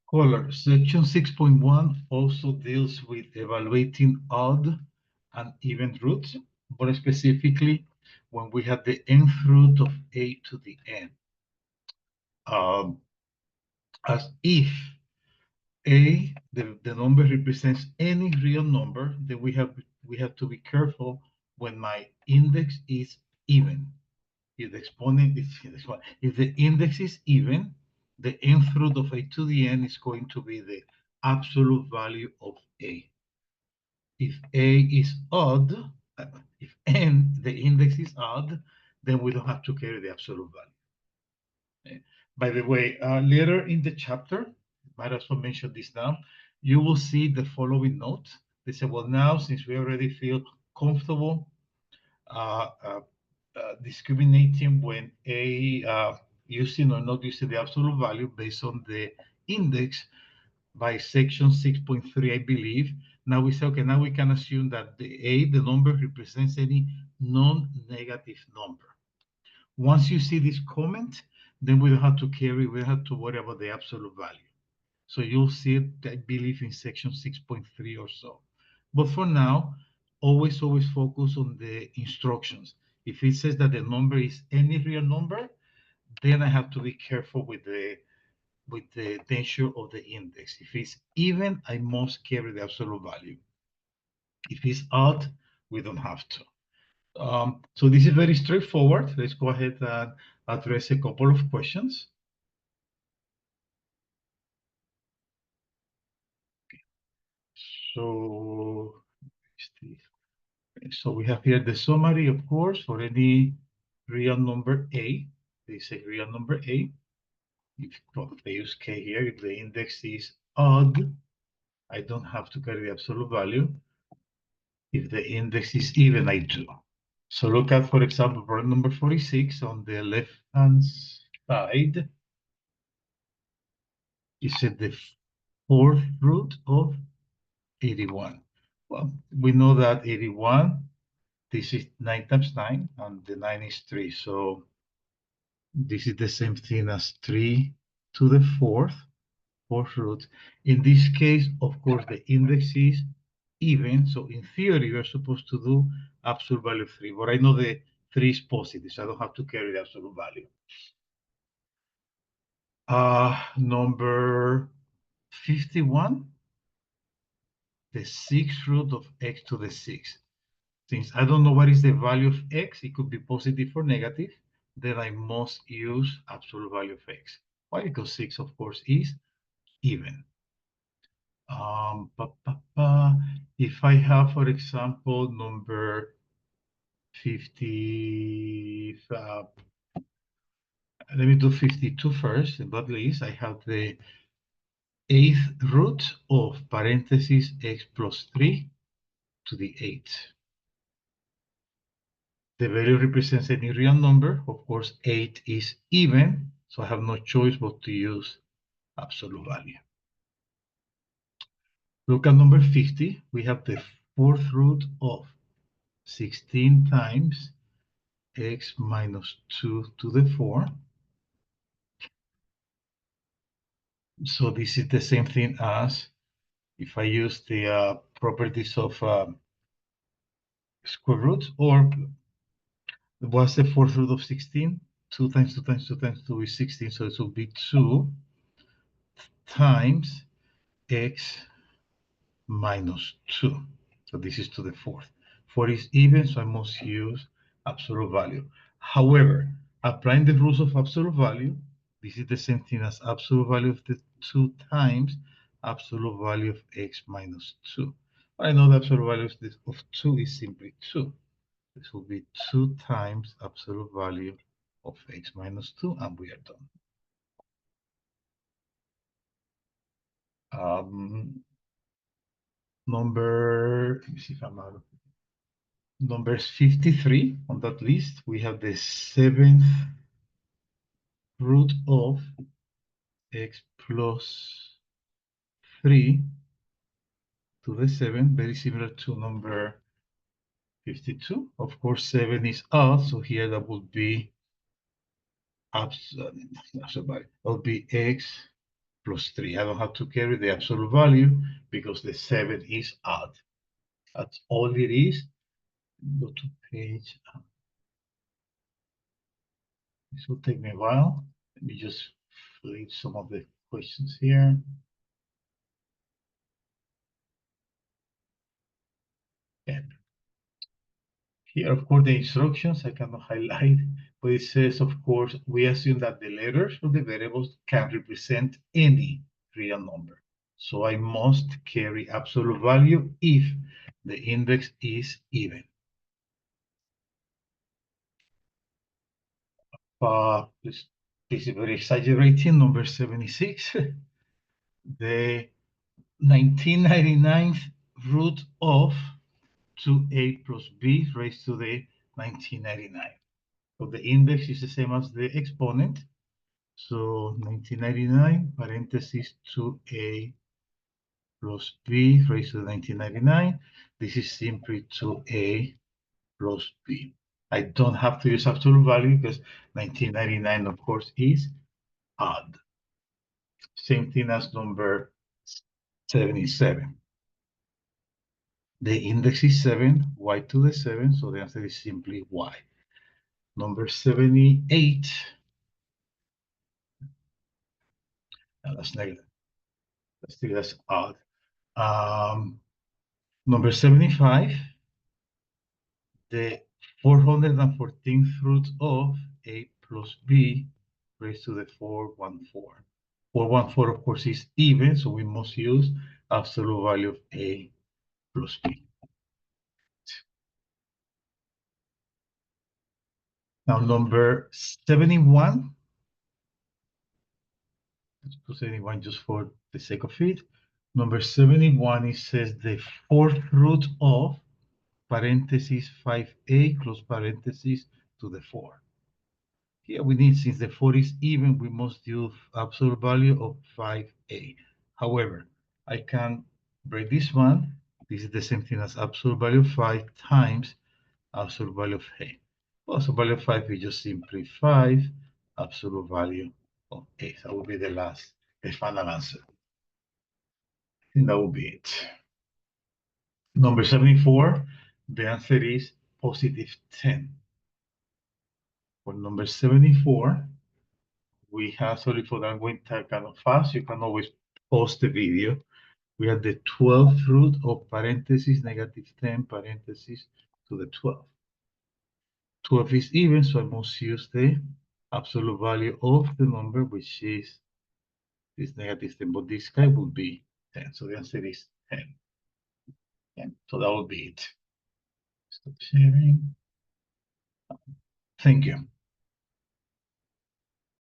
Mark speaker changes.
Speaker 1: Scholar, section 6.1 also deals with evaluating odd and even roots, but specifically when we have the nth root of a to the n. As if the number represents any real number, then we have to be careful when my index is even. If the exponent is if the index is even, the nth root of a to the n is going to be the absolute value of a. If a is odd, if n, the index is odd, then we don't have to carry the absolute value. By the way, later in the chapter, might as well mention this now, you will see the following note. They say, well, now since we already feel comfortable discriminating when using or not using the absolute value based on the index by section 6.3, I believe. Now we say, okay, now we can assume that the number represents any non-negative number. Once you see this comment, then we don't have to worry about the absolute value. So you'll see it, I believe, in section 6.3 or so. But for now, always focus on the instructions. If it says that the number is any real number, then I have to be careful with the nature of the index. If it's even, I must carry the absolute value. If it's odd, we don't have to. So this is very straightforward. Let's go ahead and address a couple of questions. So we have here the summary, of course, for any real number A. They say real number A. If they use K here, if the index is odd, I don't have to carry the absolute value. If the index is even, I do. So look at, for example, problem number 46 on the left-hand side. It said the fourth root of 81. Well, we know that 81, this is 9 times 9, and the 9 is 3. So this is the same thing as 3 to the fourth root. In this case, of course, the index is even. So in theory, you're supposed to do absolute value of 3. But I know the 3 is positive, so I don't have to carry the absolute value. Number 51, the sixth root of x to the 6th. Since I don't know what is the value of x, it could be positive or negative, then I must use absolute value of x. Why? Because 6, of course, is even. If I have, for example, number 50, let me do 52 first, in that case, I have the 8th root of parentheses x plus 3 to the 8th. The value represents any real number. Of course, 8 is even, so I have no choice but to use absolute value. Look at number 50. We have the fourth root of 16 times x minus 2 to the 4. So this is the same thing as if I use the properties of square root, or what's the fourth root of 16? 2 times 2 times 2 times 2 is 16, so it will be 2 times x minus 2. So this is to the fourth. 4 is even, so I must use absolute value. However, applying the rules of absolute value, this is the same thing as absolute value of the 2 times absolute value of x minus 2. I know the absolute value of 2 is simply 2. This will be 2 times absolute value of x minus 2, and we are done. Let me see if I'm out of it. Number 53 on that list, we have the 7th root of x plus 3 to the 7, very similar to number 52. Of course, 7 is odd, so here that would be x plus 3. I don't have to carry the absolute value because the 7 is odd. That's all it is. Go to page. This will take me a while. Let me just flip some of the questions here. Yeah. Here, of course, the instructions I cannot highlight, but it says, of course, we assume that the letters of the variables can represent any real number. So I must carry absolute value if the index is even. This is very exaggerating, number 76. The 1999th root of 2a plus b raised to the 1999. So the index is the same as the exponent. So 1999 parentheses 2a plus b raised to the 1999. This is simply 2a plus b. I don't have to use absolute value because 1999, of course, is odd. Same thing as number 77. The index is 7, y to the 7, so the answer is simply y. Number 78, that's negative. That's odd. Number 75, the 414th root of a plus b raised to the 414. 414, of course, is even, so we must use absolute value of a plus b. Now, number 71, let's put 71 just for the sake of it. Number 71, it says the fourth root of parentheses 5a close parentheses to the 4. Here we need, since the 4 is even, we must use absolute value of 5a. However, I can break this one. This is the same thing as absolute value of 5 times absolute value of a. Absolute value of 5 is just simply 5 absolute value of a. That will be the final answer. And that will be it. Number 74, the answer is positive 10. For number 74, we have, sorry for that, I'm going to type kind of fast. You can always pause the video. We have the 12th root of parentheses negative 10 parentheses to the 12. 12 is even, so I must use the absolute value of the number, which is this negative 10, but this guy will be 10. So the answer is 10. And so that will be it. Stop sharing. Thank you.